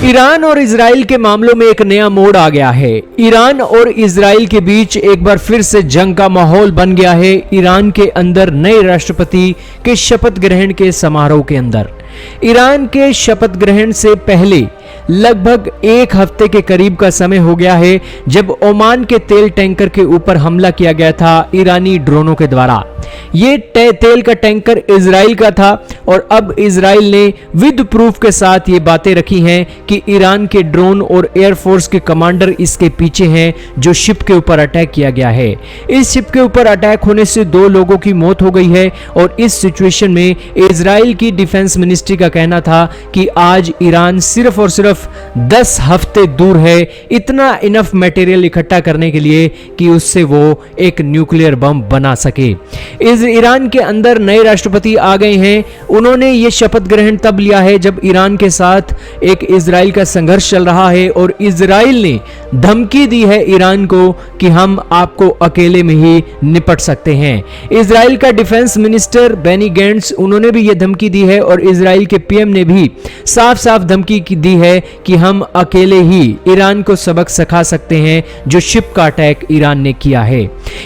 Iran और Israel के मामलों में एक नया मोड़ आ गया है। ईरान और इजराइल के बीच एक बार फिर से जंग का माहौल बन गया है। ईरान के अंदर नए राष्ट्रपति के शपथ ग्रहण के समारोह के अंदर ईरान के शपथ ग्रहण से पहले लगभग एक हफ्ते के करीब का समय हो गया है जब ओमान के तेल टैंकर के ऊपर हमला किया गया था ईरानी ड्रोनों के द्वारा। ये तेल का टैंकर इजराइल का था और अब इजराइल ने विद प्रूफ के साथ ये बातें रखी हैं कि ईरान के ड्रोन और एयरफोर्स के कमांडर इसके पीछे हैं, जो शिप के ऊपर अटैक किया गया है। इस शिप के ऊपर अटैक होने से 2 लोगों की मौत हो गई है और इस सिचुएशन में इजराइल की डिफेंस मिनिस्ट्री का कहना था कि आज ईरान सिर्फ और सिर्फ 10 हफ्ते दूर है इतना इनफ मटेरियल इकट्ठा करने के लिए कि उससे वो एक न्यूक्लियर बम बना सके। इस ईरान के अंदर नए राष्ट्रपति आ गए हैं। उन्होंने ये शपथ ग्रहण तब लिया है जब ईरान के साथ एक इजराइल का संघर्ष चल रहा है और इजराइल ने धमकी दी है ईरान को कि हम आपको अकेले में ही निपट सकते हैं। इजराइल का डिफेंस मिनिस्टर बेनी गैंट्स, उन्होंने भी ये धमकी दी है और इजराइल के पीएम ने भी साफ साफ धमकी दी है कि हम अकेले ही ईरान को सबक सिखा सकते हैं जो शिप का अटैक ईरान ने किया है।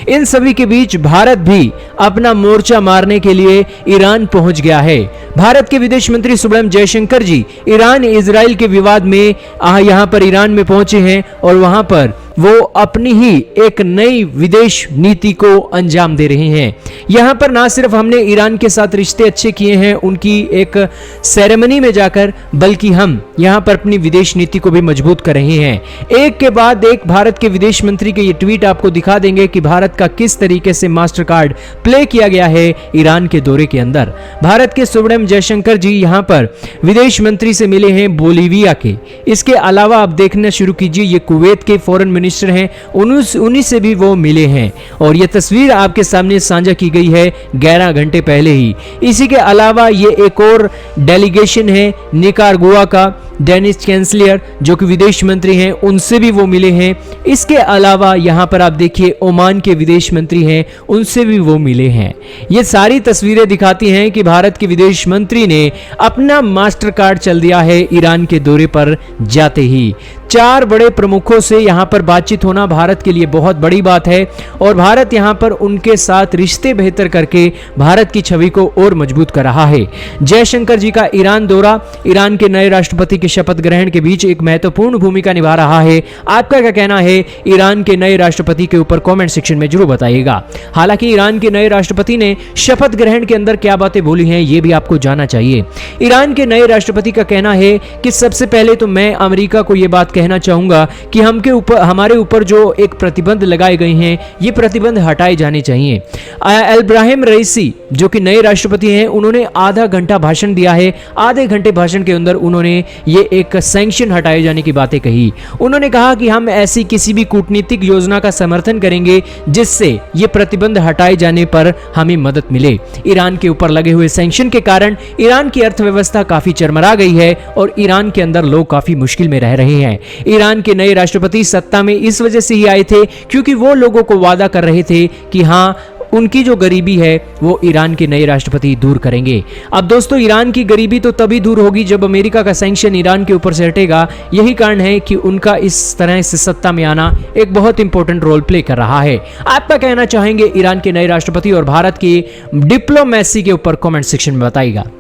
इन सभी के बीच भारत भी अपना मोर्चा मारने के लिए ईरान पहुंच गया है। भारत के विदेश मंत्री सुब्रमण्यम जयशंकर जी ईरान इजराइल के विवाद में यहां पर ईरान में पहुंचे हैं और वहां पर वो अपनी ही एक नई विदेश नीति को अंजाम दे रहे हैं। यहां पर ना सिर्फ हमने ईरान के साथ रिश्ते अच्छे किए हैं उनकी एक सेरेमनी में जाकर, बल्कि हम यहां पर अपनी विदेश नीति को भी मजबूत कर रहे हैं। एक के बाद एक भारत के विदेश मंत्री के ये ट्वीट आपको दिखा देंगे कि भारत का किस तरीके से मास्टर कार्ड प्ले किया गया है ईरान के दौरे के अंदर। भारत के सुब्रमण्यम जयशंकर जी यहां पर विदेश मंत्री से मिले हैं बोलीविया के। इसके अलावा आप देखना शुरू कीजिए, ये कुवैत के फॉरेन मिनिस्टर हैं, उन्हीं से भी वो मिले हैं और यह तस्वीर आपके सामने साझा की गई है 11 घंटे पहले ही। इसी के अलावा ये एक और डेलीगेशन है निकारागुआ का, डेनिस चैंसलर जो कि विदेश मंत्री हैं, उनसे भी वो मिले हैं। इसके अलावा यहां पर आप देखिए ओमान के विदेश मंत्री हैं, उनसे भी वो मिले हैं। ये सारी तस्वीरें दिखाती हैं कि भारत के विदेश मंत्री ने अपना मास्टर कार्ड चल दिया है ईरान के दौरे पर जाते ही। 4 बड़े प्रमुखों से यहां पर बातचीत होना भारत के लिए बहुत बड़ी बात है और भारत यहां पर उनके साथ रिश्ते बेहतर करके भारत की छवि को और मजबूत कर रहा है। जयशंकर जी का ईरान दौरा ईरान के नए राष्ट्रपति के शपथ ग्रहण के बीच एक महत्वपूर्ण भूमिका निभा रहा है। आपका क्या कहना है ईरान के नए राष्ट्रपति के ऊपर कमेंट सेक्शन में जरूर बताइएगा। हालांकि ईरान के नए राष्ट्रपति ने शपथ ग्रहण के अंदर क्या बातें बोली हैं ये भी आपको जानना चाहिए। ईरान के नए राष्ट्रपति का कहना है कि सबसे पहले तो मैं अमेरिका को यह बात कहना चाहूंगा कि हमारे ऊपर जो एक प्रतिबंध लगाए गए हैं ये प्रतिबंध हटाए जाने चाहिए। इब्राहिम रईसी जो कि नए राष्ट्रपति हैं, उन्होंने आधा घंटा भाषण दिया है। आधे घंटे भाषण के अंदर उन्होंने ये एक सैंक्शन हटाए जाने की बातें कही। उन्होंने कहा कि हम ऐसी किसी भी कूटनीतिक योजना का समर्थन करेंगे जिससे ये प्रतिबंध हटाए जाने पर हमें मदद मिले। ईरान के ऊपर लगे हुए सैंक्शन के कारण ईरान की अर्थव्यवस्था काफी चरमरा गई है और ईरान के अंदर लोग काफी मुश्किल में रह रहे हैं। ईरान के नए राष्ट्रपति सत्ता में इस वजह से ही आए थे क्योंकि वो लोगों को वादा कर रहे थे कि हाँ, उनकी जो गरीबी है वो ईरान के नए राष्ट्रपति दूर करेंगे। अब दोस्तों, ईरान की गरीबी तो तभी दूर होगी जब अमेरिका का सैंक्शन ईरान के ऊपर से हटेगा। यही कारण है कि उनका इस तरह से सत्ता में आना एक बहुत इंपॉर्टेंट रोल प्ले कर रहा है। आपका कहना चाहेंगे ईरान के नए राष्ट्रपति और भारत की डिप्लोमेसी के ऊपर कमेंट सेक्शन में बताइएगा।